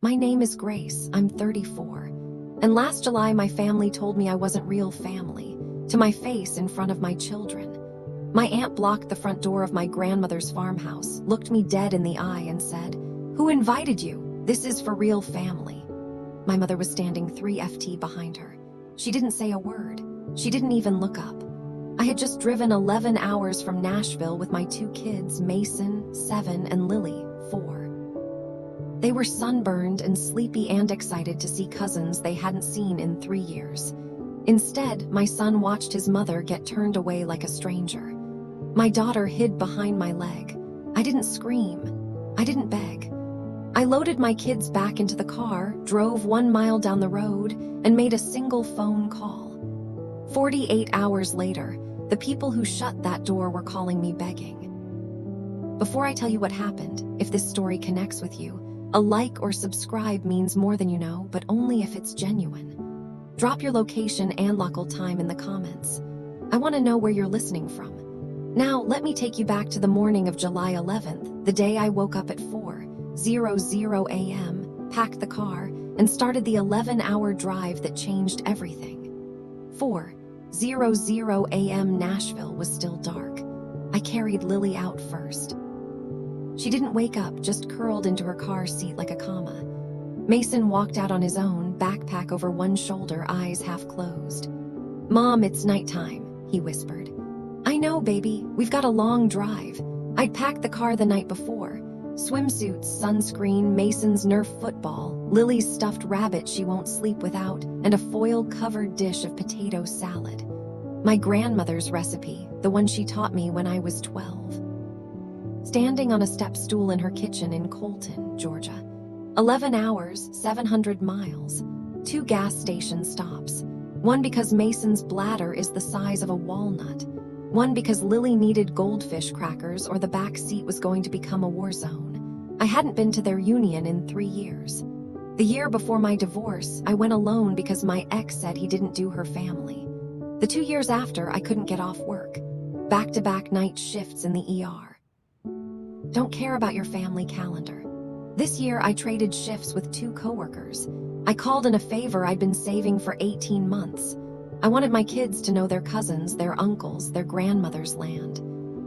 My name is Grace, I'm 34. And last July my family told me I wasn't real family, to my face in front of my children. My aunt blocked the front door of my grandmother's farmhouse, looked me dead in the eye and said, "Who invited you? This is for real family." My mother was standing 3 FT behind her. She didn't say a word. She didn't even look up. I had just driven 11 hours from Nashville with my 2 kids, Mason, 7, and Lily, 4. They were sunburned and sleepy and excited to see cousins they hadn't seen in 3 years. Instead, my son watched his mother get turned away like a stranger. My daughter hid behind my leg. I didn't scream. I didn't beg. I loaded my kids back into the car, drove 1 mile down the road, and made a single phone call. 48 hours later, the people who shut that door were calling me begging. Before I tell you what happened, if this story connects with you, a like or subscribe means more than you know, but only if it's genuine. Drop your location and local time in the comments. I want to know where you're listening from. Now, let me take you back to the morning of July 11th, the day I woke up at 4:00 a.m., packed the car, and started the 11-hour drive that changed everything. 4:00 a.m. Nashville was still dark. I carried Lily out first. She didn't wake up, just curled into her car seat like a comma. Mason walked out on his own, backpack over one shoulder, eyes half closed. "Mom, it's nighttime," he whispered. "I know, baby. We've got a long drive." I'd packed the car the night before. Swimsuits, sunscreen, Mason's Nerf football, Lily's stuffed rabbit she won't sleep without, and a foil-covered dish of potato salad. My grandmother's recipe, the one she taught me when I was 12. Standing on a step stool in her kitchen in Colton, Georgia. 11 hours, 700 miles. 2 gas station stops. One because Mason's bladder is the size of a walnut. One because Lily needed goldfish crackers or the back seat was going to become a war zone. I hadn't been to their union in 3 years. The year before my divorce, I went alone because my ex said he didn't do her family. The 2 years after, I couldn't get off work. Back-to-back night shifts in the ER. Don't care about your family calendar. This year, I traded shifts with 2 coworkers. I called in a favor I'd been saving for 18 months. I wanted my kids to know their cousins, their uncles, their grandmother's land.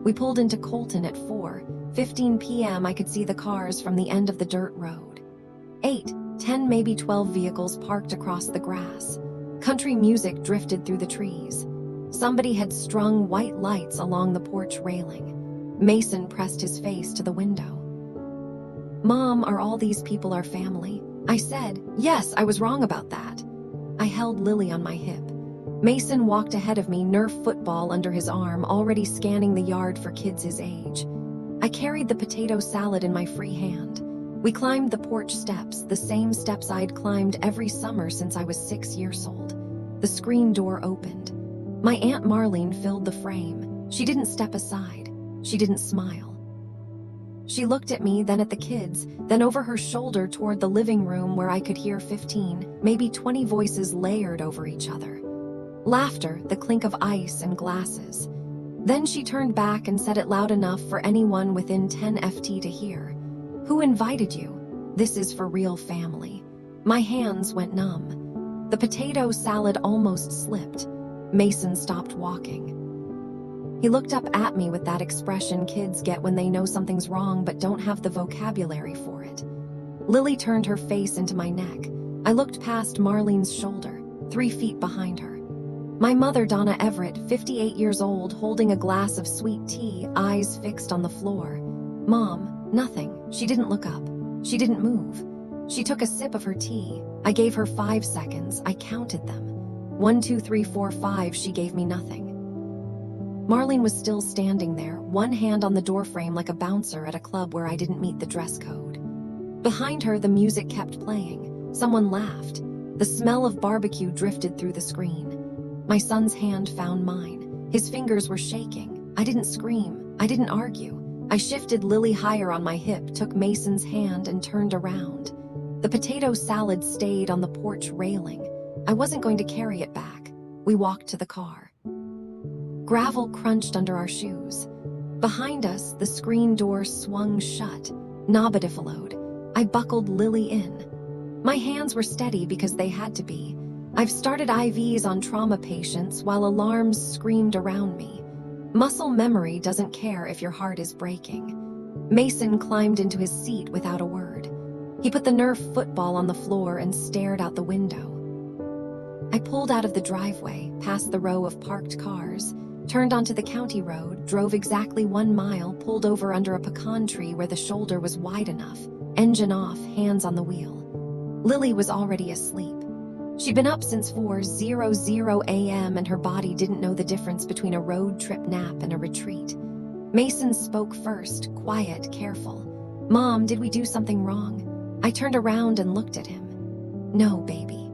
We pulled into Colton at 4:15 p.m. I could see the cars from the end of the dirt road. 8, 10, maybe 12 vehicles parked across the grass. Country music drifted through the trees. Somebody had strung white lights along the porch railing. Mason pressed his face to the window. "Mom, are all these people our family?" I said. "Yes, I was wrong about that." I held Lily on my hip. Mason walked ahead of me, Nerf football under his arm, already scanning the yard for kids his age. I carried the potato salad in my free hand. We climbed the porch steps, the same steps I'd climbed every summer since I was 6 years old. The screen door opened. My Aunt Marlene filled the frame. She didn't step aside. She didn't smile. She looked at me, then at the kids, then over her shoulder toward the living room where I could hear 15, maybe 20 voices layered over each other. Laughter, the clink of ice and glasses. Then she turned back and said it loud enough for anyone within 10 FT to hear. "Who invited you? This is for real family." My hands went numb. The potato salad almost slipped. Mason stopped walking. He looked up at me with that expression kids get when they know something's wrong but don't have the vocabulary for it. Lily turned her face into my neck. I looked past Marlene's shoulder, 3 feet behind her. My mother, Donna Everett, 58 years old, holding a glass of sweet tea, eyes fixed on the floor. "Mom, nothing." She didn't look up. She didn't move. She took a sip of her tea. I gave her 5 seconds. I counted them. 1, 2, 3, 4, 5. She gave me nothing. Marlene was still standing there, one hand on the doorframe like a bouncer at a club where I didn't meet the dress code. Behind her, the music kept playing. Someone laughed. The smell of barbecue drifted through the screen. My son's hand found mine. His fingers were shaking. I didn't scream. I didn't argue. I shifted Lily higher on my hip, took Mason's hand, and turned around. The potato salad stayed on the porch railing. I wasn't going to carry it back. We walked to the car. Gravel crunched under our shoes. Behind us, the screen door swung shut. Nabadifalowed. I buckled Lily in. My hands were steady because they had to be. I've started IVs on trauma patients while alarms screamed around me. Muscle memory doesn't care if your heart is breaking. Mason climbed into his seat without a word. He put the Nerf football on the floor and stared out the window. I pulled out of the driveway, past the row of parked cars, turned onto the county road, drove exactly 1 mile, pulled over under a pecan tree where the shoulder was wide enough, engine off, hands on the wheel. Lily was already asleep. She'd been up since 4:00 a.m. and her body didn't know the difference between a road trip nap and a retreat. Mason spoke first, quiet, careful. "Mom, did we do something wrong?" I turned around and looked at him. "No, baby.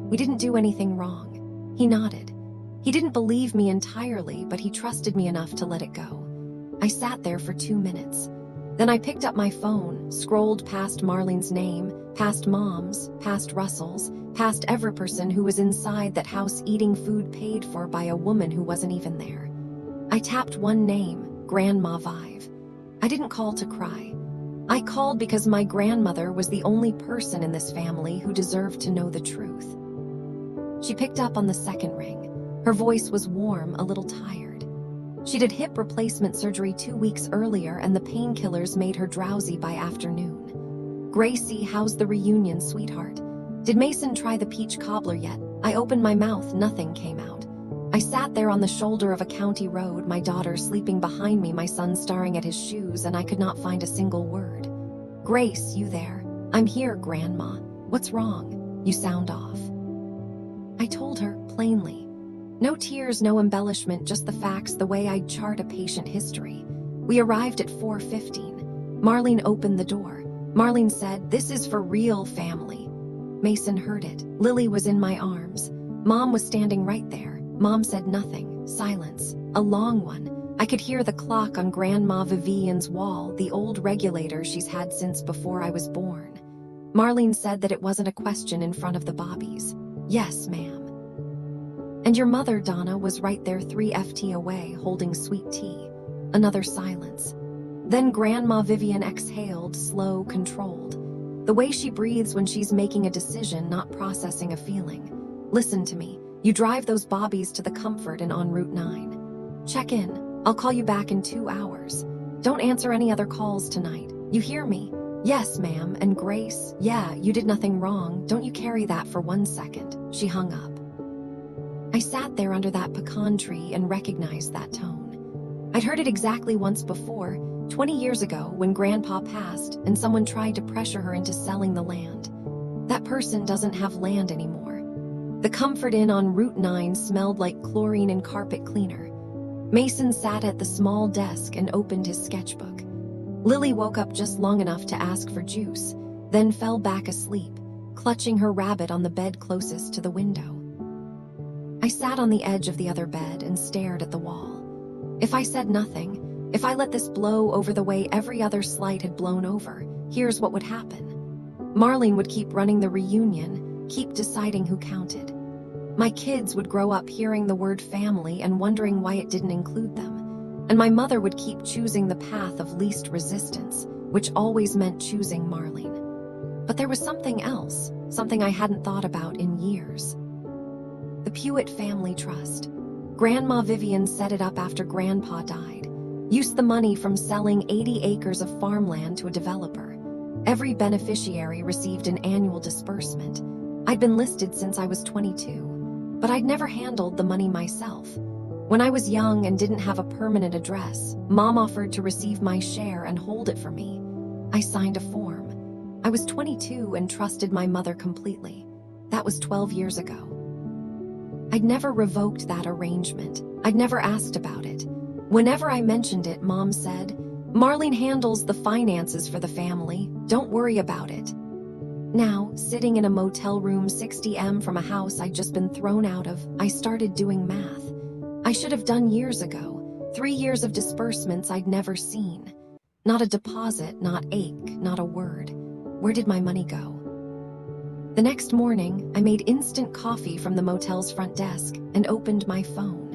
We didn't do anything wrong." He nodded. He didn't believe me entirely, but he trusted me enough to let it go. I sat there for 2 minutes. Then I picked up my phone, scrolled past Marlene's name, past Mom's, past Russell's, past every person who was inside that house eating food paid for by a woman who wasn't even there. I tapped one name, Grandma Vive. I didn't call to cry. I called because my grandmother was the only person in this family who deserved to know the truth. She picked up on the second ring. Her voice was warm, a little tired. She'd had hip replacement surgery 2 weeks earlier, and the painkillers made her drowsy by afternoon. "Gracie, how's the reunion, sweetheart? Did Mason try the peach cobbler yet?" I opened my mouth, nothing came out. I sat there on the shoulder of a county road, my daughter sleeping behind me, my son staring at his shoes, and I could not find a single word. "Grace, you there?" "I'm here, Grandma. What's wrong? You sound off." I told her, plainly. No tears, no embellishment, just the facts, the way I'd chart a patient history. We arrived at 4:15. Marlene opened the door. Marlene said, "This is for real, family." Mason heard it. Lily was in my arms. Mom was standing right there. Mom said nothing. Silence. A long one. I could hear the clock on Grandma Vivian's wall, the old regulator she's had since before I was born. Marlene said that it wasn't a question in front of the Bobbies. "Yes, ma'am." "And your mother, Donna, was right there 3 ft away, holding sweet tea." Another silence. Then Grandma Vivian exhaled, slow, controlled. The way she breathes when she's making a decision, not processing a feeling. "Listen to me. You drive those Bobbies to the Comfort Inn on Route 9. Check in. I'll call you back in 2 hours. Don't answer any other calls tonight. You hear me?" "Yes, ma'am." "And Grace, yeah, you did nothing wrong. Don't you carry that for 1 second." She hung up. I sat there under that pecan tree and recognized that tone. I'd heard it exactly once before, 20 years ago, when Grandpa passed and someone tried to pressure her into selling the land. That person doesn't have land anymore. The Comfort Inn on Route 9 smelled like chlorine and carpet cleaner. Mason sat at the small desk and opened his sketchbook. Lily woke up just long enough to ask for juice, then fell back asleep, clutching her rabbit on the bed closest to the window. I sat on the edge of the other bed and stared at the wall. If I said nothing, if I let this blow over the way every other slight had blown over, here's what would happen. Marlene would keep running the reunion, keep deciding who counted. My kids would grow up hearing the word family and wondering why it didn't include them. And my mother would keep choosing the path of least resistance, which always meant choosing Marlene. But there was something else, something I hadn't thought about in years. The Pewitt Family Trust. Grandma Vivian set it up after Grandpa died. Used the money from selling 80 acres of farmland to a developer. Every beneficiary received an annual disbursement. I'd been listed since I was 22, but I'd never handled the money myself. When I was young and didn't have a permanent address, Mom offered to receive my share and hold it for me. I signed a form. I was 22 and trusted my mother completely. That was 12 years ago. I'd never revoked that arrangement. I'd never asked about it. Whenever I mentioned it, Mom said, "Marlene handles the finances for the family. Don't worry about it." Now, sitting in a motel room 60 m from a house I'd just been thrown out of, I started doing math. I should have done years ago. 3 years of disbursements I'd never seen. Not a deposit, not ache, not a word. Where did my money go? The next morning, I made instant coffee from the motel's front desk and opened my phone.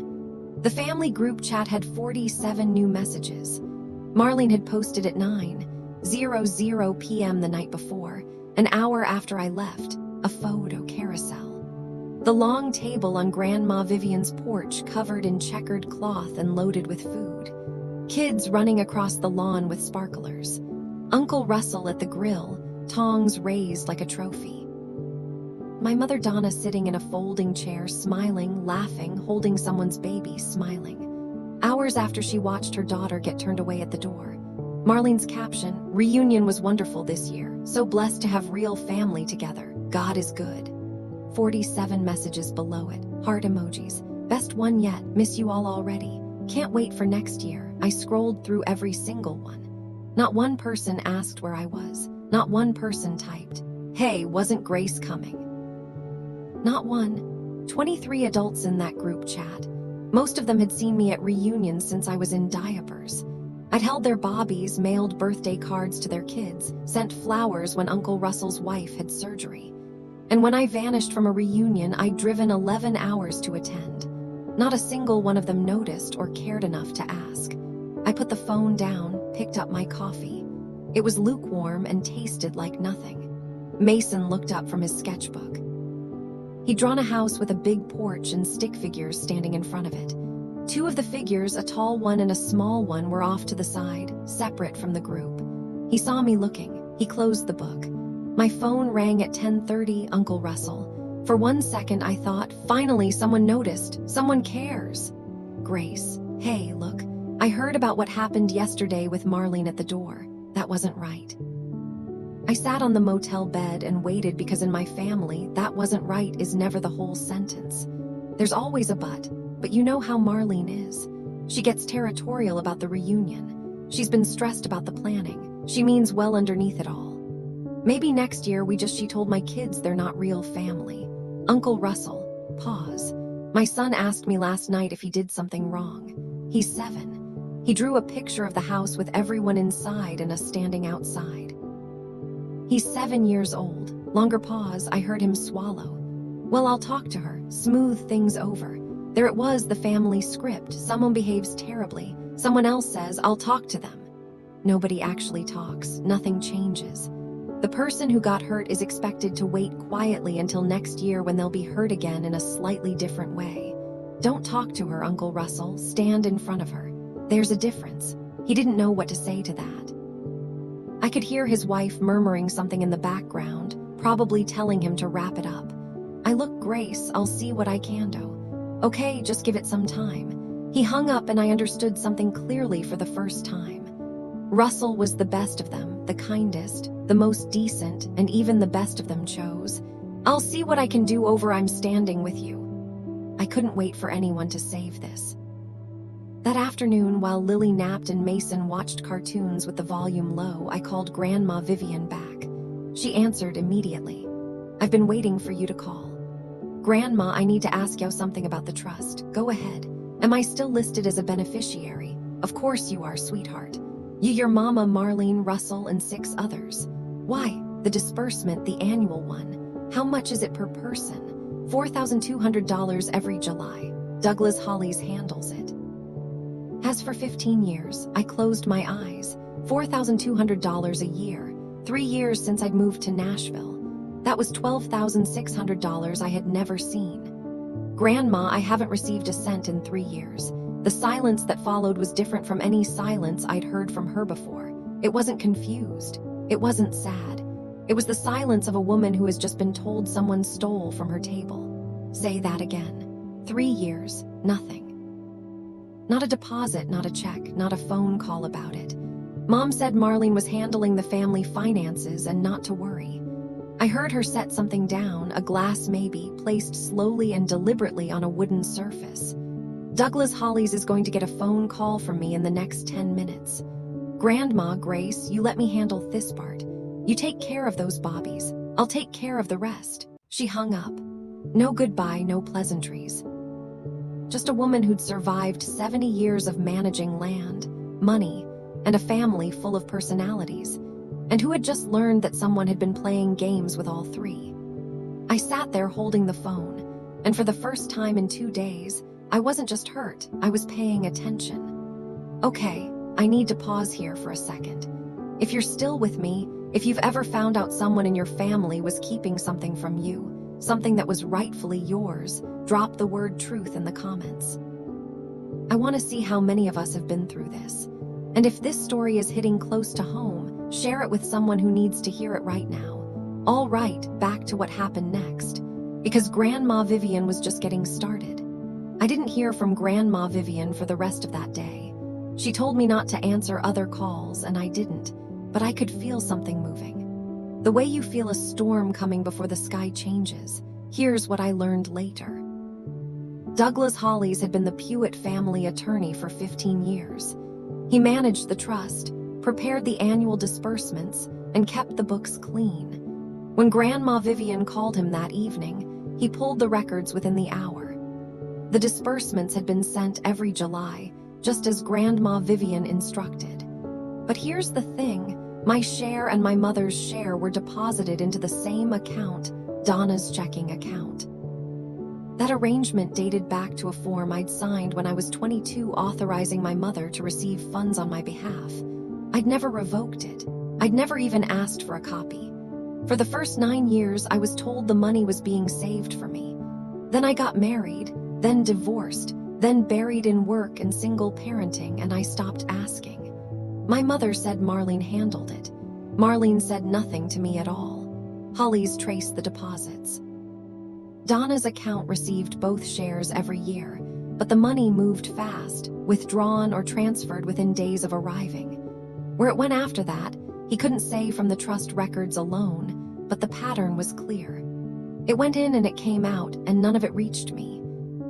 The family group chat had 47 new messages. Marlene had posted at 9:00 p.m. the night before, An hour after I left, a photo carousel. The long table on Grandma Vivian's porch covered in checkered cloth and loaded with food. Kids running across the lawn with sparklers. Uncle Russell at the grill, tongs raised like a trophy. My mother Donna sitting in a folding chair, smiling, laughing, holding someone's baby, smiling. Hours after she watched her daughter get turned away at the door. Marlene's caption, "Reunion was wonderful this year. So blessed to have real family together. God is good." 47 messages below it, heart emojis. "Best one yet, miss you all already. Can't wait for next year." I scrolled through every single one. Not one person asked where I was. Not one person typed, "Hey, wasn't Grace coming?" Not one. 23 adults in that group chat. Most of them had seen me at reunions since I was in diapers. I'd held their bobbies, mailed birthday cards to their kids, sent flowers when Uncle Russell's wife had surgery. And when I vanished from a reunion, I'd driven 11 hours to attend. Not a single one of them noticed or cared enough to ask. I put the phone down, picked up my coffee. It was lukewarm and tasted like nothing. Mason looked up from his sketchbook. He'd drawn a house with a big porch and stick figures standing in front of it. Two of the figures, a tall one and a small one, were off to the side, separate from the group. He saw me looking. He closed the book. My phone rang at 10:30, Uncle Russell. For 1 second I thought, finally someone noticed, someone cares. Grace, "Hey, look, I heard about what happened yesterday with Marlene at the door. That wasn't right." I sat on the motel bed and waited because in my family, "that wasn't right" is never the whole sentence. There's always a but you know how Marlene is. She gets territorial about the reunion. She's been stressed about the planning. She means well underneath it all. Maybe next year she told my kids they're not real family. Uncle Russell, pause. My son asked me last night if he did something wrong. He's 7. He drew a picture of the house with everyone inside and us standing outside. He's 7 years old. Longer pause, I heard him swallow. Well, I'll talk to her, smooth things over. There it was, the family script. Someone behaves terribly. Someone else says, "I'll talk to them." Nobody actually talks. Nothing changes. The person who got hurt is expected to wait quietly until next year when they'll be hurt again in a slightly different way. Don't talk to her, Uncle Russell. Stand in front of her. There's a difference. He didn't know what to say to that. I could hear his wife murmuring something in the background, probably telling him to wrap it up. I looked, "Grace, I'll see what I can do." "Okay, just give it some time." He hung up and I understood something clearly for the first time. Russell was the best of them, the kindest, the most decent, and even the best of them chose, "I'll see what I can do over. I'm standing with you." I couldn't wait for anyone to save this. That afternoon, while Lily napped and Mason watched cartoons with the volume low, I called Grandma Vivian back. She answered immediately. "I've been waiting for you to call." "Grandma, I need to ask you something about the trust." "Go ahead." "Am I still listed as a beneficiary?" "Of course you are, sweetheart. You, your mama, Marlene, Russell, and 6 others. "Why? The disbursement, the annual one. How much is it per person?" $4,200 every July. Douglas Hollies handles it. Has for 15 years. I closed my eyes. $4,200 a year. 3 years since I'd moved to Nashville. That was $12,600 I had never seen. "Grandma, I haven't received a cent in 3 years. The silence that followed was different from any silence I'd heard from her before. It wasn't confused. It wasn't sad. It was the silence of a woman who has just been told someone stole from her table. Say that again. 3 years, nothing. Not a deposit, not a check, not a phone call about it. Mom said Marlene was handling the family finances and not to worry. I heard her set something down, a glass maybe, placed slowly and deliberately on a wooden surface. Douglas Hollies is going to get a phone call from me in the next 10 minutes. "Grandma, Grace, you let me handle this part. You take care of those bobbies. I'll take care of the rest." She hung up. No goodbye, no pleasantries. Just a woman who'd survived 70 years of managing land, money, and a family full of personalities, and who had just learned that someone had been playing games with all 3. I sat there holding the phone, and for the first time in 2 days, I wasn't just hurt, I was paying attention. Okay, I need to pause here for a second. If you're still with me, If you've ever found out someone in your family was keeping something from you, something that was rightfully yours, drop the word truth in the comments. I want to see how many of us have been through this. And if this story is hitting close to home, share it with someone who needs to hear it right now. All right, back to what happened next. Because Grandma Vivian was just getting started. I didn't hear from Grandma Vivian for the rest of that day. She told me not to answer other calls, and I didn't, but I could feel something moving. The way you feel a storm coming before the sky changes. Here's what I learned later. Douglas Hollies had been the Pewitt family attorney for 15 years. He managed the trust, prepared the annual disbursements, and kept the books clean. When Grandma Vivian called him that evening, he pulled the records within the hour. The disbursements had been sent every July, just as Grandma Vivian instructed. But here's the thing, my share and my mother's share were deposited into the same account, Donna's checking account. That arrangement dated back to a form I'd signed when I was 22 authorizing my mother to receive funds on my behalf. I'd never revoked it. I'd never even asked for a copy. For the first 9 years, I was told the money was being saved for me. Then I got married, then divorced, then buried in work and single parenting, and I stopped asking. My mother said Marlene handled it. Marlene said nothing to me at all. Hollies traced the deposits. Donna's account received both shares every year, but the money moved fast, withdrawn or transferred within days of arriving. Where it went after that, he couldn't say from the trust records alone, but the pattern was clear. It went in and it came out, and none of it reached me.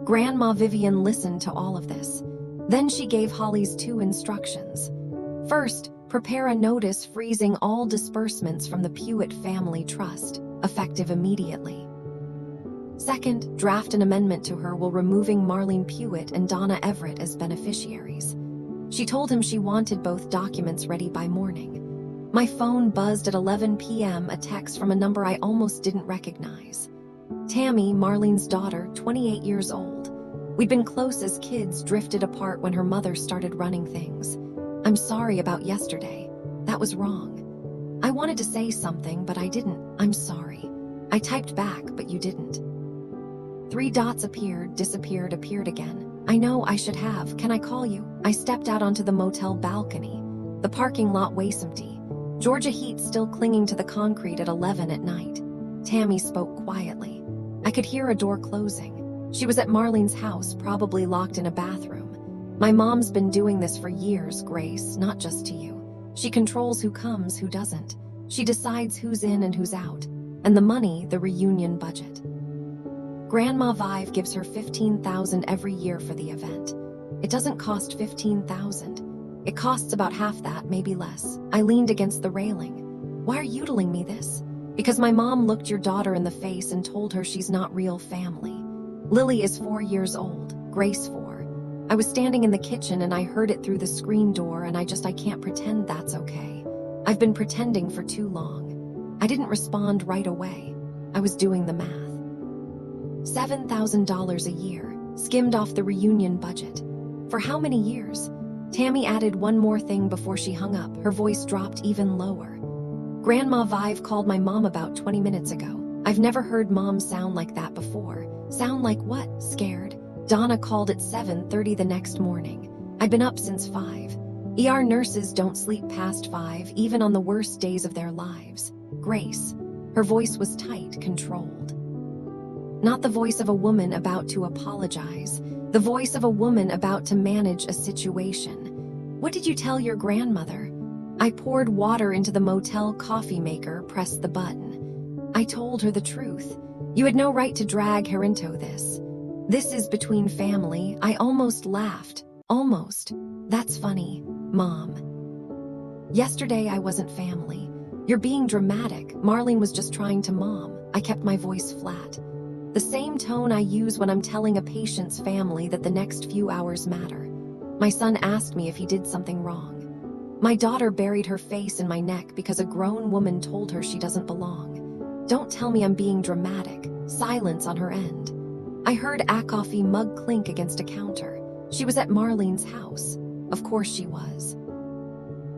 Grandma Vivian listened to all of this. Then she gave Hollies 2 instructions. First, prepare a notice freezing all disbursements from the Pewitt family trust, effective immediately. Second, draft an amendment to her will removing Marlene Pewitt and Donna Everett as beneficiaries. She told him she wanted both documents ready by morning. My phone buzzed at 11 p.m., a text from a number I almost didn't recognize. Tammy, Marlene's daughter, 28 years old. We'd been close as kids, drifted apart when her mother started running things. I'm sorry about yesterday. That was wrong. I wanted to say something, but I didn't. I'm sorry. I typed back, but you didn't. 3 dots appeared, disappeared, appeared again. I know I should have. Can I call you? I stepped out onto the motel balcony. The parking lot was empty. Georgia heat still clinging to the concrete at 11 at night. Tammy spoke quietly. I could hear a door closing. She was at Marlene's house, probably locked in a bathroom. My mom's been doing this for years, Grace, not just to you. She controls who comes, who doesn't. She decides who's in and who's out. And the money, the reunion budget. Grandma Vive gives her $15,000 every year for the event. It doesn't cost $15,000. It costs about half that, maybe less. I leaned against the railing. Why are you telling me this? Because my mom looked your daughter in the face and told her she's not real family. Lily is 4 years old, Grace 4. I was standing in the kitchen and I heard it through the screen door, and I can't pretend that's okay. I've been pretending for too long. I didn't respond right away. I was doing the math. $7,000 a year, skimmed off the reunion budget. For how many years? Tammy added one more thing before she hung up. Her voice dropped even lower. Grandma Vive called my mom about 20 minutes ago. I've never heard mom sound like that before. Sound like what? Scared? Donna called at 7:30 the next morning. I'd been up since 5. ER nurses don't sleep past 5, even on the worst days of their lives. Grace. Her voice was tight, controlled. Not the voice of a woman about to apologize. The voice of a woman about to manage a situation. What did you tell your grandmother? I poured water into the motel coffee maker, pressed the button. I told her the truth. You had no right to drag her into this. This is between family. I almost laughed. Almost. That's funny, Mom. Yesterday I wasn't family. You're being dramatic. Marlene was just trying to mom. I kept my voice flat. The same tone I use when I'm telling a patient's family that the next few hours matter. My son asked me if he did something wrong. My daughter buried her face in my neck because a grown woman told her she doesn't belong. Don't tell me I'm being dramatic. Silence on her end. I heard a coffee mug clink against a counter. She was at Marlene's house. Of course she was.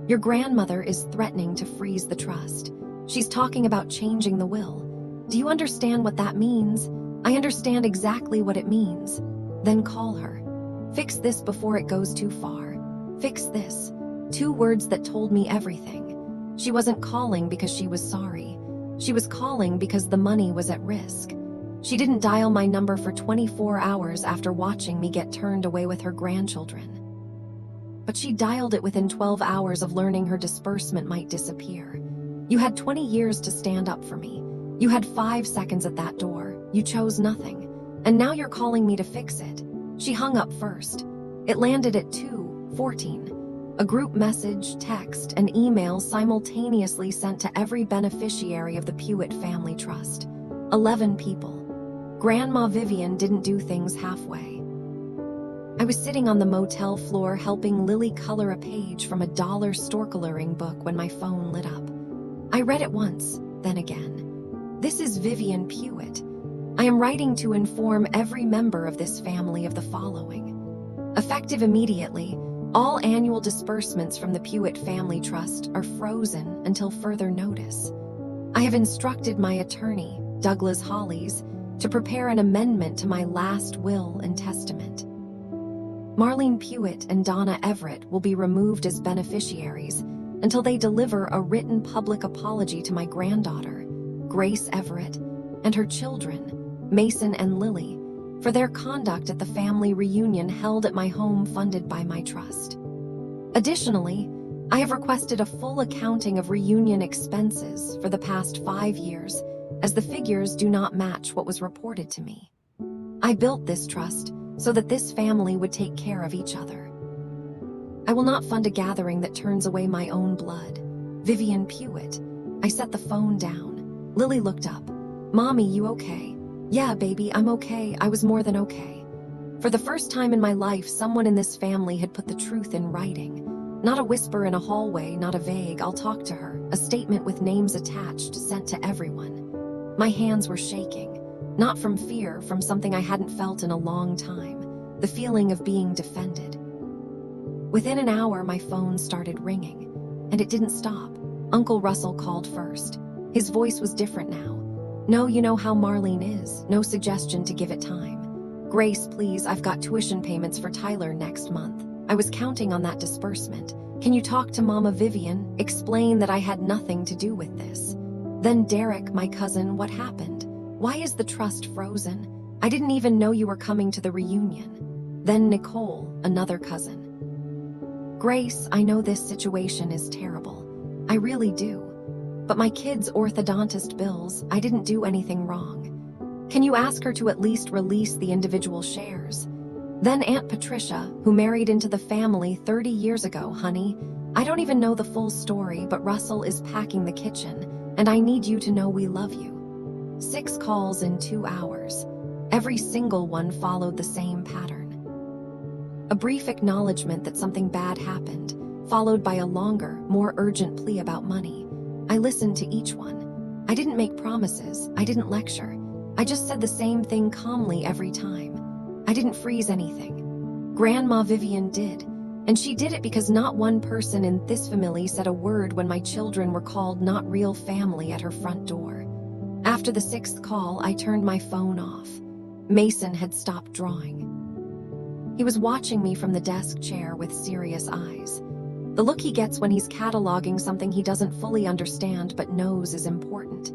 Your grandmother is threatening to freeze the trust. She's talking about changing the will. Do you understand what that means? I understand exactly what it means. Then call her. Fix this before it goes too far. Fix this. 2 words that told me everything. She wasn't calling because she was sorry. She was calling because the money was at risk. She didn't dial my number for 24 hours after watching me get turned away with her grandchildren. But she dialed it within 12 hours of learning her disbursement might disappear. You had 20 years to stand up for me. You had 5 seconds at that door. You chose nothing. And now you're calling me to fix it. She hung up first. It landed at 2:14. A group message, text, and email simultaneously sent to every beneficiary of the Pewitt Family Trust. 11 people. Grandma Vivian didn't do things halfway. I was sitting on the motel floor helping Lily color a page from a dollar store coloring book when my phone lit up. I read it once, then again. This is Vivian Pewitt. I am writing to inform every member of this family of the following. Effective immediately, all annual disbursements from the Pewitt Family Trust are frozen until further notice. I have instructed my attorney, Douglas Hollies, to prepare an amendment to my last will and testament. Marlene Pewitt and Donna Everett will be removed as beneficiaries until they deliver a written public apology to my granddaughter, Grace Everett, and her children, Mason and Lily, for their conduct at the family reunion held at my home funded by my trust. Additionally, I have requested a full accounting of reunion expenses for the past 5 years, as the figures do not match what was reported to me. I built this trust so that this family would take care of each other. I will not fund a gathering that turns away my own blood. Vivian Pewitt. I set the phone down. Lily looked up. Mommy, you okay? Yeah, baby, I'm okay. I was more than okay. For the first time in my life, someone in this family had put the truth in writing. Not a whisper in a hallway, not a vague, I'll talk to her, a statement with names attached sent to everyone. My hands were shaking. Not from fear, from something I hadn't felt in a long time, the feeling of being defended. Within an hour, my phone started ringing, and it didn't stop. Uncle Russell called first. His voice was different now. No, you know how Marlene is. No suggestion to give it time. Grace, please, I've got tuition payments for Tyler next month. I was counting on that disbursement. Can you talk to Mama Vivian? Explain that I had nothing to do with this. Then Derek, my cousin, what happened? Why is the trust frozen? I didn't even know you were coming to the reunion. Then Nicole, another cousin. Grace, I know this situation is terrible. I really do. But my kid's orthodontist bills, I didn't do anything wrong. Can you ask her to at least release the individual shares? Then Aunt Patricia, who married into the family 30 years ago, honey. I don't even know the full story, but Russell is packing the kitchen, and I need you to know we love you. 6 calls in 2 hours. Every single one followed the same pattern. A brief acknowledgement that something bad happened, followed by a longer, more urgent plea about money. I listened to each one. I didn't make promises. I didn't lecture. I just said the same thing calmly every time. I didn't freeze anything. Grandma Vivian did, and she did it because not one person in this family said a word when my children were called not real family at her front door. After the 6th call, I turned my phone off. Mason had stopped drawing. He was watching me from the desk chair with serious eyes. The look he gets when he's cataloging something he doesn't fully understand but knows is important.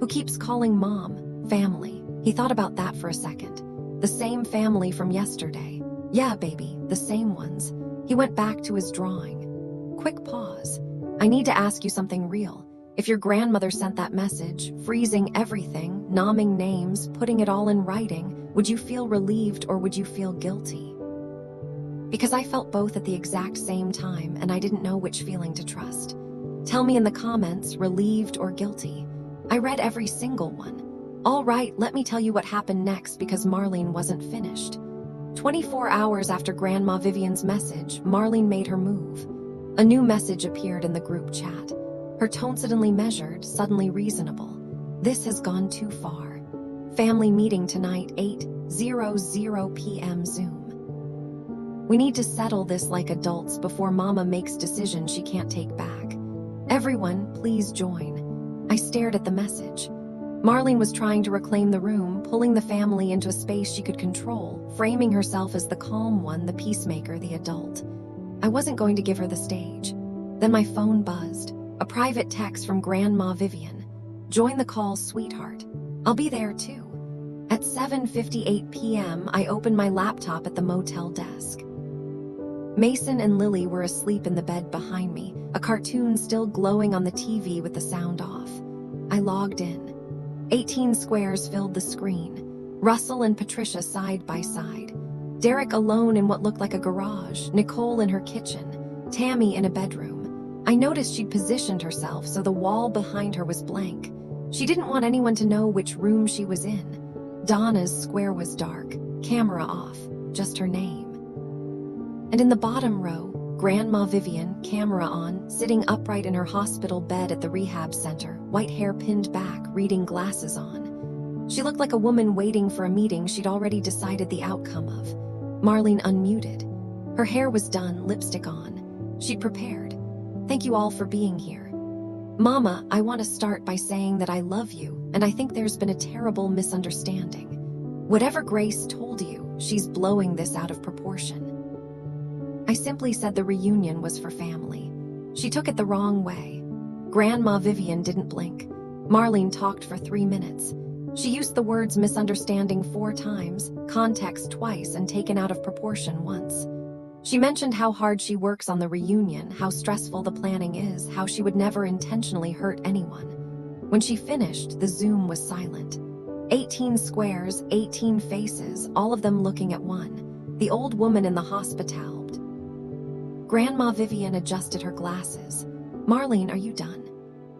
Who keeps calling mom, family. He thought about that for a second. The same family from yesterday. Yeah, baby, the same ones. He went back to his drawing. Quick pause. I need to ask you something real. If your grandmother sent that message, freezing everything, nomming names, putting it all in writing, would you feel relieved or would you feel guilty? Because I felt both at the exact same time and I didn't know which feeling to trust. Tell me in the comments, relieved or guilty. I read every single one. All right, let me tell you what happened next because Marlene wasn't finished. 24 hours after Grandma Vivian's message, Marlene made her move. A new message appeared in the group chat. Her tone suddenly measured, suddenly reasonable. This has gone too far. Family meeting tonight, 8:00 p.m. Zoom. We need to settle this like adults before Mama makes decisions she can't take back. Everyone, please join. I stared at the message. Marlene was trying to reclaim the room, pulling the family into a space she could control, framing herself as the calm one, the peacemaker, the adult. I wasn't going to give her the stage. Then my phone buzzed. A private text from Grandma Vivian. Join the call, sweetheart. I'll be there too. At 7:58 p.m., I opened my laptop at the motel desk. Mason and Lily were asleep in the bed behind me, a cartoon still glowing on the TV with the sound off. I logged in. 18 squares filled the screen. Russell and Patricia side by side. Derek alone in what looked like a garage, Nicole in her kitchen, Tammy in a bedroom. I noticed she'd positioned herself so the wall behind her was blank. She didn't want anyone to know which room she was in. Donna's square was dark, camera off, just her name. And in the bottom row, Grandma Vivian, camera on, sitting upright in her hospital bed at the rehab center, white hair pinned back, reading glasses on. She looked like a woman waiting for a meeting she'd already decided the outcome of. Marlene unmuted. Her hair was done, lipstick on. She'd prepared. Thank you all for being here. Mama, I want to start by saying that I love you, and I think there's been a terrible misunderstanding. Whatever Grace told you, she's blowing this out of proportion. I simply said the reunion was for family. She took it the wrong way. Grandma Vivian didn't blink. Marlene talked for 3 minutes. She used the words misunderstanding 4 times, context twice, and taken out of proportion once. She mentioned how hard she works on the reunion, how stressful the planning is, how she would never intentionally hurt anyone. When she finished, the Zoom was silent. 18 squares, 18 faces, all of them looking at one. The old woman in the hospital. Grandma Vivian adjusted her glasses. Marlene, are you done?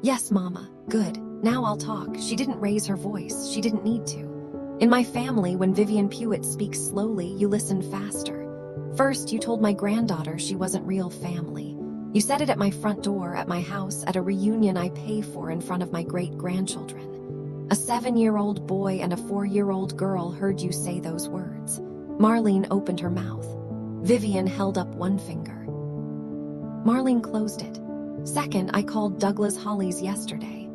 Yes, Mama. Good. Now I'll talk. She didn't raise her voice. She didn't need to. In my family, when Vivian Pewitt speaks slowly, you listen faster. First, you told my granddaughter she wasn't real family. You said it at my front door, at my house, at a reunion I pay for in front of my great-grandchildren. A 7-year-old boy and a 4-year-old girl heard you say those words. Marlene opened her mouth. Vivian held up one finger. Marlene closed it. Second, I called Douglas Holly's yesterday.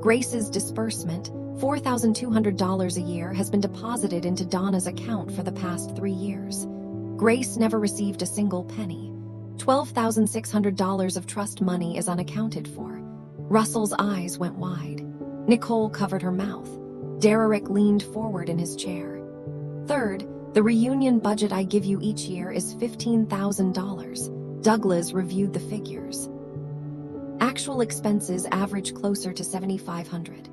Grace's disbursement, $4,200 a year, has been deposited into Donna's account for the past 3 years. Grace never received a single penny. $12,600 of trust money is unaccounted for. Russell's eyes went wide. Nicole covered her mouth. Derek leaned forward in his chair. Third, the reunion budget I give you each year is $15,000. Douglas reviewed the figures. Actual expenses average closer to $7,500.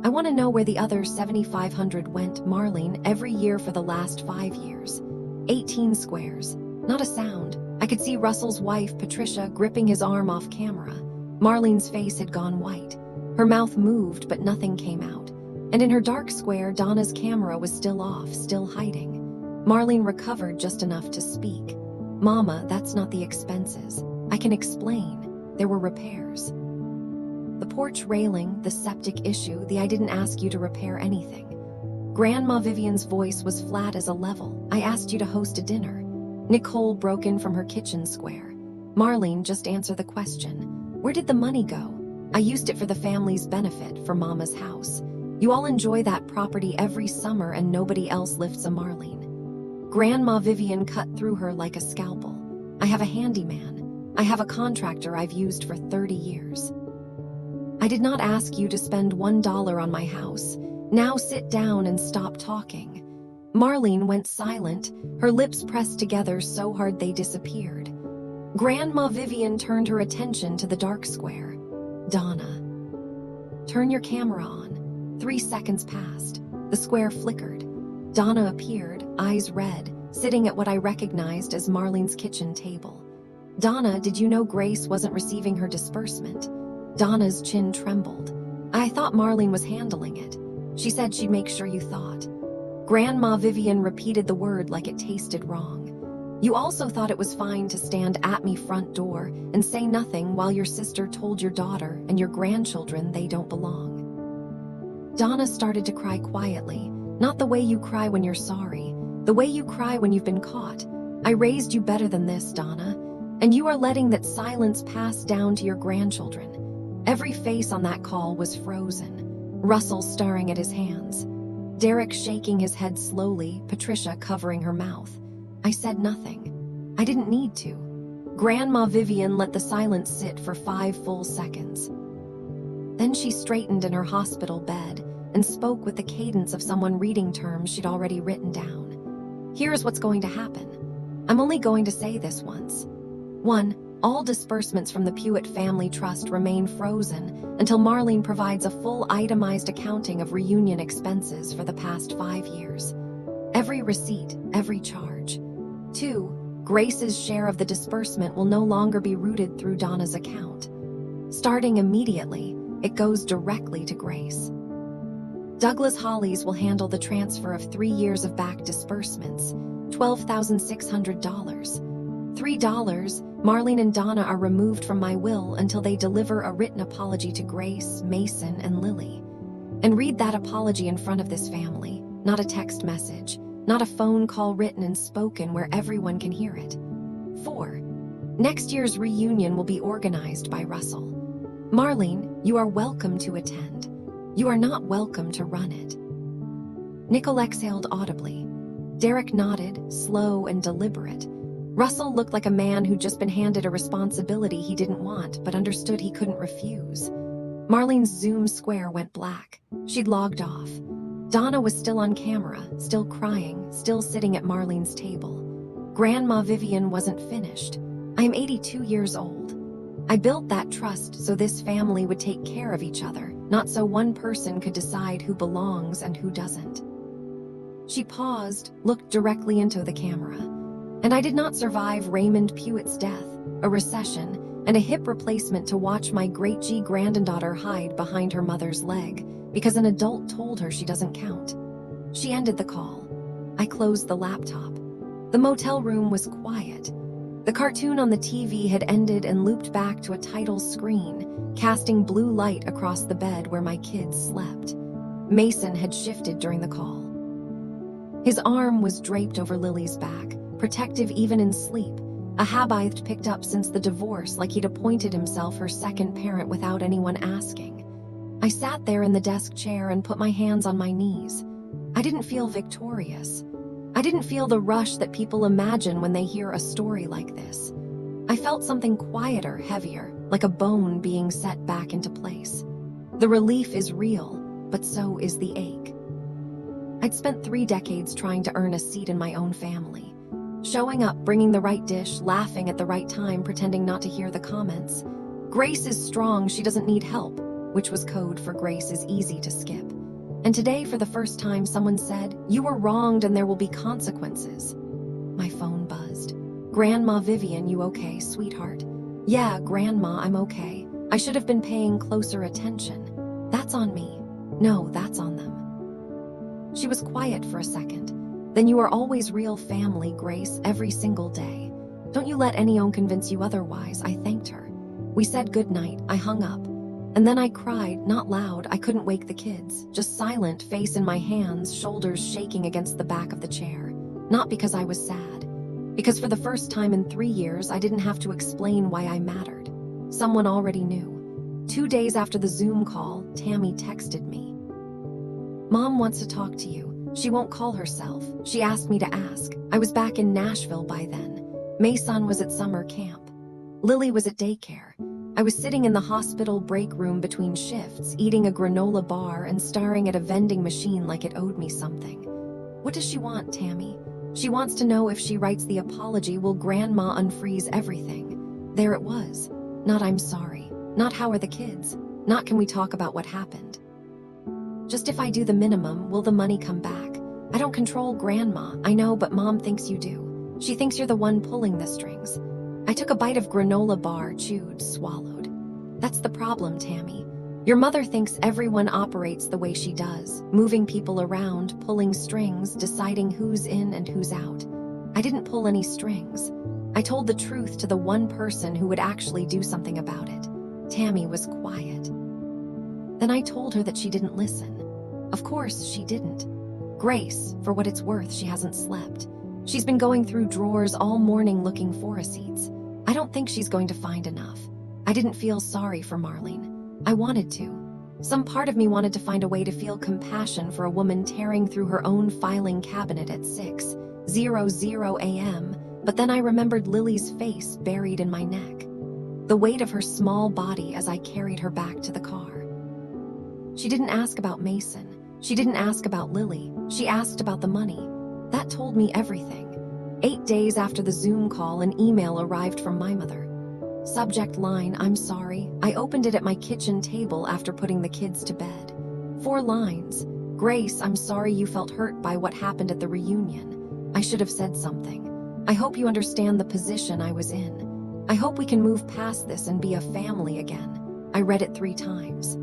I want to know where the other $7,500 went, Marlene, every year for the last 5 years. 18 squares. Not a sound. I could see Russell's wife, Patricia, gripping his arm off camera. Marlene's face had gone white. Her mouth moved, but nothing came out. And in her dark square, Donna's camera was still off, still hiding. Marlene recovered just enough to speak. Mama, that's not the expenses. I can explain. There were repairs. The porch railing, the septic issue, I didn't ask you to repair anything. Grandma Vivian's voice was flat as a level. I asked you to host a dinner. Nicole broke in from her kitchen square. Marlene, just answer the question. Where did the money go? I used it for the family's benefit, for Mama's house. You all enjoy that property every summer and nobody else lifts a Marlene. Grandma Vivian cut through her like a scalpel. I have a handyman. I have a contractor I've used for 30 years. I did not ask you to spend $1 on my house. Now sit down and stop talking. Marlene went silent, her lips pressed together so hard they disappeared. Grandma Vivian turned her attention to the dark square. Donna. Turn your camera on. 3 seconds passed. The square flickered. Donna appeared, eyes red, sitting at what I recognized as Marlene's kitchen table. Donna, did you know Grace wasn't receiving her disbursement? Donna's chin trembled. I thought Marlene was handling it. She said she'd make sure you thought. Grandma Vivian repeated the word like it tasted wrong. You also thought it was fine to stand at me front door and say nothing while your sister told your daughter and your grandchildren they don't belong. Donna started to cry quietly. Not the way you cry when you're sorry, the way you cry when you've been caught. I raised you better than this, Donna, and you are letting that silence pass down to your grandchildren. Every face on that call was frozen. Russell staring at his hands. Derek shaking his head slowly, Patricia covering her mouth. I said nothing. I didn't need to. Grandma Vivian let the silence sit for 5 full seconds. Then she straightened in her hospital bed and spoke with the cadence of someone reading terms she'd already written down. Here's what's going to happen. I'm only going to say this once. 1. All disbursements from the Pewitt Family Trust remain frozen until Marlene provides a full itemized accounting of reunion expenses for the past 5 years. Every receipt, every charge. 2. Grace's share of the disbursement will no longer be routed through Donna's account. Starting immediately, it goes directly to Grace. Douglas Hollies will handle the transfer of 3 years of back disbursements, $12,600. $3, Marlene and Donna are removed from my will until they deliver a written apology to Grace, Mason, and Lily. And read that apology in front of this family, not a text message, not a phone call written and spoken where everyone can hear it. 4. Next year's reunion will be organized by Russell. Marlene, you are welcome to attend. You are not welcome to run it. Nickel exhaled audibly. Derek nodded, slow and deliberate. Russell looked like a man who'd just been handed a responsibility he didn't want but understood he couldn't refuse. Marlene's Zoom square went black. She'd logged off. Donna was still on camera, still crying, still sitting at Marlene's table. Grandma Vivian wasn't finished. I am 82 years old. I built that trust so this family would take care of each other, not so one person could decide who belongs and who doesn't. She paused, looked directly into the camera. And I did not survive Raymond Pewitt's death, a recession, and a hip replacement to watch my great-granddaughter hide behind her mother's leg because an adult told her she doesn't count. She ended the call. I closed the laptop. The motel room was quiet. The cartoon on the TV had ended and looped back to a title screen, casting blue light across the bed where my kids slept. Mason had shifted during the call. His arm was draped over Lily's back, protective even in sleep, a habit picked up since the divorce like he'd appointed himself her second parent without anyone asking. I sat there in the desk chair and put my hands on my knees. I didn't feel victorious. I didn't feel the rush that people imagine when they hear a story like this. I felt something quieter, heavier, like a bone being set back into place. The relief is real, but so is the ache. I'd spent 3 decades trying to earn a seat in my own family. Showing up, bringing the right dish, laughing at the right time, pretending not to hear the comments. Grace is strong, she doesn't need help, which was code for Grace is easy to skip. And today, for the first time, someone said, "You were wronged and there will be consequences." My phone buzzed. "Grandma Vivian, you okay, sweetheart?" "Yeah, Grandma, I'm okay. I should have been paying closer attention." "That's on me." "No, that's on them." She was quiet for a second. "Then you are always real family, Grace, every single day. Don't you let anyone convince you otherwise," I thanked her. We said goodnight, I hung up. And then I cried, not loud, I couldn't wake the kids, just silent, face in my hands, shoulders shaking against the back of the chair. Not because I was sad. Because for the first time in 3 years, I didn't have to explain why I mattered. Someone already knew. 2 days after the Zoom call, Tammy texted me. "Mom wants to talk to you. She won't call herself. She asked me to ask. I was back in Nashville by then. Mason was at summer camp. Lily was at daycare. I was sitting in the hospital break room between shifts, eating a granola bar and staring at a vending machine like it owed me something. What does she want, Tammy? She wants to know if she writes the apology, will Grandma unfreeze everything?" There it was. Not "I'm sorry." Not "How are the kids?" Not "Can we talk about what happened?" Just "If I do the minimum, will the money come back?" I don't control Grandma, I know, but Mom thinks you do. She thinks you're the one pulling the strings. I took a bite of granola bar, chewed, swallowed. That's the problem, Tammy. Your mother thinks everyone operates the way she does, moving people around, pulling strings, deciding who's in and who's out. I didn't pull any strings. I told the truth to the one person who would actually do something about it. Tammy was quiet. Then I told her that she didn't listen. Of course she didn't. Grace, for what it's worth, she hasn't slept. She's been going through drawers all morning looking for receipts. I don't think she's going to find enough. I didn't feel sorry for Marlene. I wanted to. Some part of me wanted to find a way to feel compassion for a woman tearing through her own filing cabinet at 6:00 a.m., but then I remembered Lily's face buried in my neck, the weight of her small body as I carried her back to the car. She didn't ask about Mason. She didn't ask about Lily. She asked about the money. That told me everything. 8 days after the Zoom call, an email arrived from my mother. Subject line, "I'm sorry." I opened it at my kitchen table after putting the kids to bed. 4 lines. "Grace, I'm sorry you felt hurt by what happened at the reunion. I should have said something. I hope you understand the position I was in. I hope we can move past this and be a family again." I read it 3 times.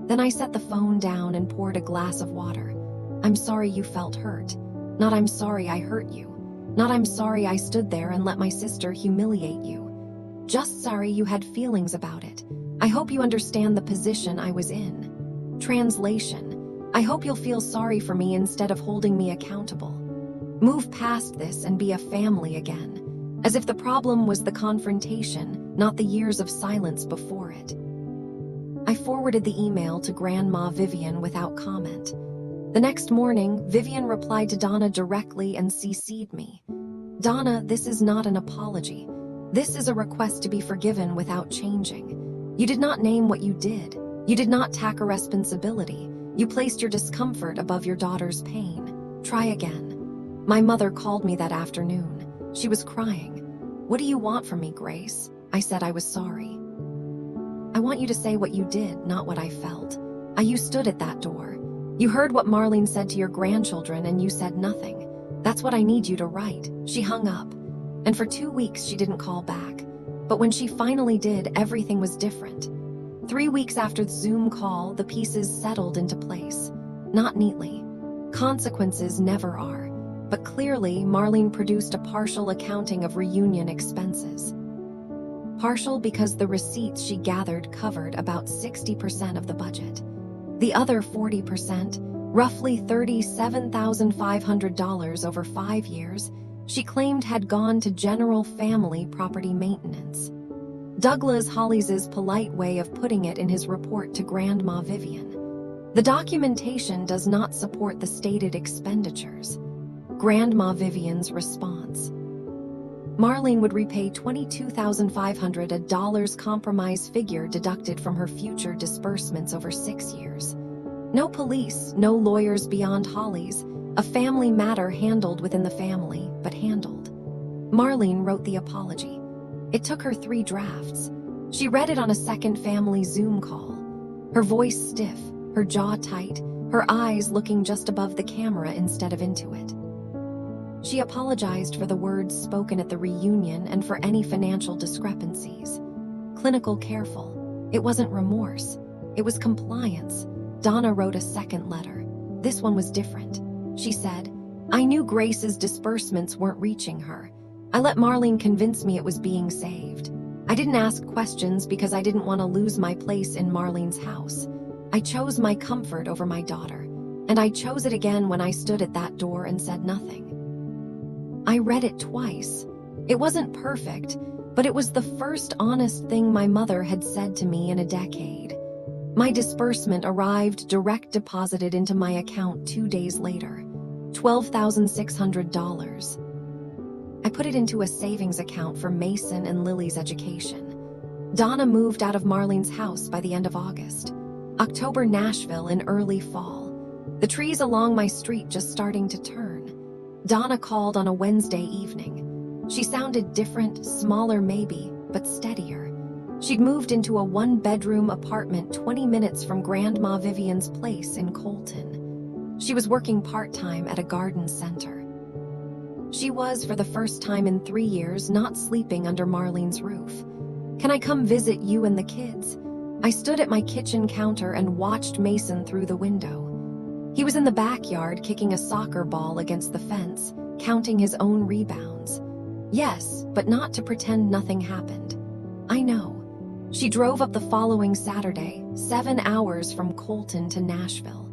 Then I set the phone down and poured a glass of water. "I'm sorry you felt hurt. Not I'm sorry I hurt you. Not I'm sorry I stood there and let my sister humiliate you. Just sorry you had feelings about it. I hope you understand the position I was in." Translation: I hope you'll feel sorry for me instead of holding me accountable. Move past this and be a family again. As if the problem was the confrontation, not the years of silence before it. I forwarded the email to Grandma Vivian without comment. The next morning, Vivian replied to Donna directly and CC'd me. "Donna, this is not an apology. This is a request to be forgiven without changing. You did not name what you did. You did not tack a responsibility. You placed your discomfort above your daughter's pain. Try again." My mother called me that afternoon. She was crying. "What do you want from me, Grace?" I said I was sorry. "I want you to say what you did, not what I felt. You stood at that door. You heard what Marlene said to your grandchildren and you said nothing. That's what I need you to write." She hung up. And for 2 weeks she didn't call back. But when she finally did, everything was different. 3 weeks after the Zoom call, the pieces settled into place. Not neatly. Consequences never are. But clearly, Marlene produced a partial accounting of reunion expenses. Partial because the receipts she gathered covered about 60% of the budget. The other 40%, roughly $37,500 over 5 years, she claimed had gone to general family property maintenance. Douglas Hollies' polite way of putting it in his report to Grandma Vivian. The documentation does not support the stated expenditures. Grandma Vivian's response. Marlene would repay $22,500, a dollars compromise figure deducted from her future disbursements over 6 years. No police, no lawyers beyond Hollies, a family matter handled within the family, but handled. Marlene wrote the apology. It took her 3 drafts. She read it on a second family Zoom call. Her voice stiff, her jaw tight, her eyes looking just above the camera instead of into it. She apologized for the words spoken at the reunion and for any financial discrepancies. Clinical careful. It wasn't remorse. It was compliance. Donna wrote a second letter. This one was different. She said, "I knew Grace's disbursements weren't reaching her. I let Marlene convince me it was being saved. I didn't ask questions because I didn't want to lose my place in Marlene's house. I chose my comfort over my daughter. And I chose it again when I stood at that door and said nothing." I read it twice. It wasn't perfect, but it was the first honest thing my mother had said to me in a decade. My disbursement arrived direct deposited into my account 2 days later, $12,600. I put it into a savings account for Mason and Lily's education. Donna moved out of Marlene's house by the end of August. October, Nashville in early fall. The trees along my street just starting to turn. Donna called on a Wednesday evening. She sounded different, smaller maybe, but steadier. She'd moved into a 1-bedroom apartment 20 minutes from Grandma Vivian's place in Colton. She was working part-time at a garden center. She was, for the first time in 3 years, not sleeping under Marlene's roof. "Can I come visit you and the kids?" I stood at my kitchen counter and watched Mason through the window. He was in the backyard kicking a soccer ball against the fence, counting his own rebounds. Yes, but not to pretend nothing happened. I know. She drove up the following Saturday, 7 hours from Colton to Nashville.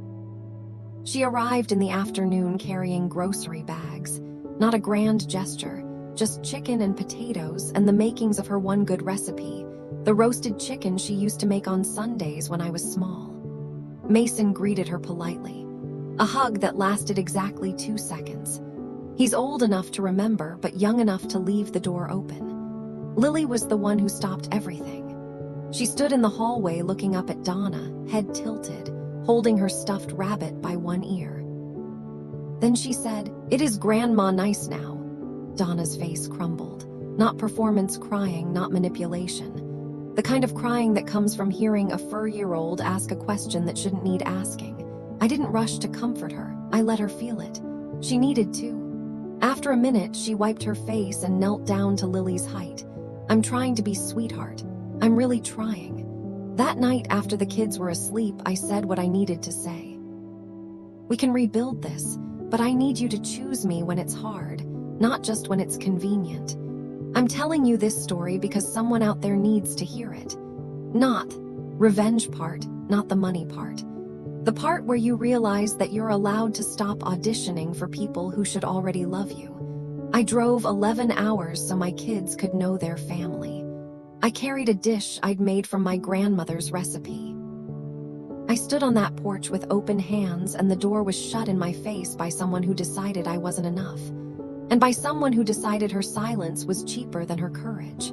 She arrived in the afternoon carrying grocery bags. Not a grand gesture, just chicken and potatoes and the makings of her one good recipe, the roasted chicken she used to make on Sundays when I was small. Mason greeted her politely. A hug that lasted exactly 2 seconds. He's old enough to remember, but young enough to leave the door open. Lily was the one who stopped everything. She stood in the hallway looking up at Donna, head tilted, holding her stuffed rabbit by one ear. Then she said, "It is Grandma nice now." Donna's face crumbled. Not performance crying, not manipulation. The kind of crying that comes from hearing a 4-year-old ask a question that shouldn't need asking. I didn't rush to comfort her. I let her feel it. She needed to. After a minute, she wiped her face and knelt down to Lily's height. "I'm trying to be sweetheart. I'm really trying." That night, after the kids were asleep, I said what I needed to say. "We can rebuild this, but I need you to choose me when it's hard, not just when it's convenient. I'm telling you this story because someone out there needs to hear it. Not revenge part, not the money part. The part where you realize that you're allowed to stop auditioning for people who should already love you. I drove 11 hours so my kids could know their family. I carried a dish I'd made from my grandmother's recipe. I stood on that porch with open hands, and the door was shut in my face by someone who decided I wasn't enough. And by someone who decided her silence was cheaper than her courage.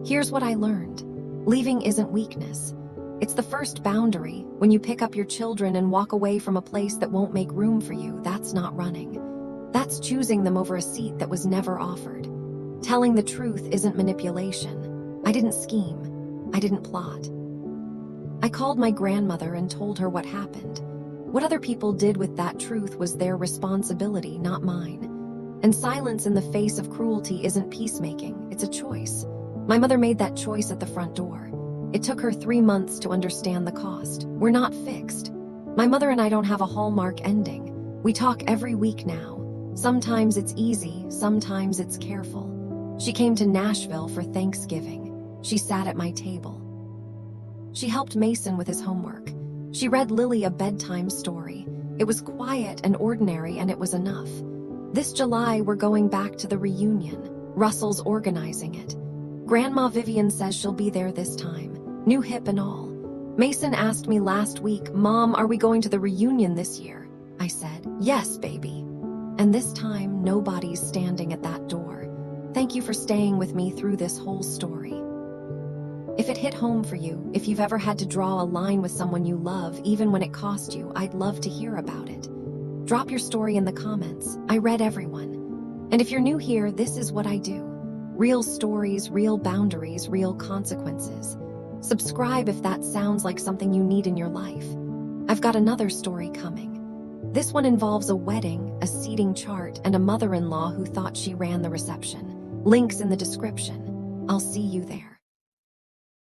Here's what I learned. Leaving isn't weakness. It's the first boundary. When you pick up your children and walk away from a place that won't make room for you, that's not running. That's choosing them over a seat that was never offered. Telling the truth isn't manipulation. I didn't scheme. I didn't plot. I called my grandmother and told her what happened. What other people did with that truth was their responsibility, not mine. And silence in the face of cruelty isn't peacemaking, it's a choice. My mother made that choice at the front door. It took her 3 months to understand the cost. We're not fixed. My mother and I don't have a hallmark ending. We talk every week now. Sometimes it's easy, sometimes it's careful. She came to Nashville for Thanksgiving. She sat at my table. She helped Mason with his homework. She read Lily a bedtime story. It was quiet and ordinary, and it was enough. This July, we're going back to the reunion. Russell's organizing it. Grandma Vivian says she'll be there this time. New hip and all. Mason asked me last week, "Mom, are we going to the reunion this year?" I said, "Yes, baby." And this time, nobody's standing at that door. Thank you for staying with me through this whole story. If it hit home for you, if you've ever had to draw a line with someone you love, even when it cost you, I'd love to hear about it. Drop your story in the comments. I read everyone. And if you're new here, this is what I do. Real stories, real boundaries, real consequences. Subscribe if that sounds like something you need in your life. I've got another story coming. This one involves a wedding, a seating chart, and a mother-in-law who thought she ran the reception. Links in the description. I'll see you there.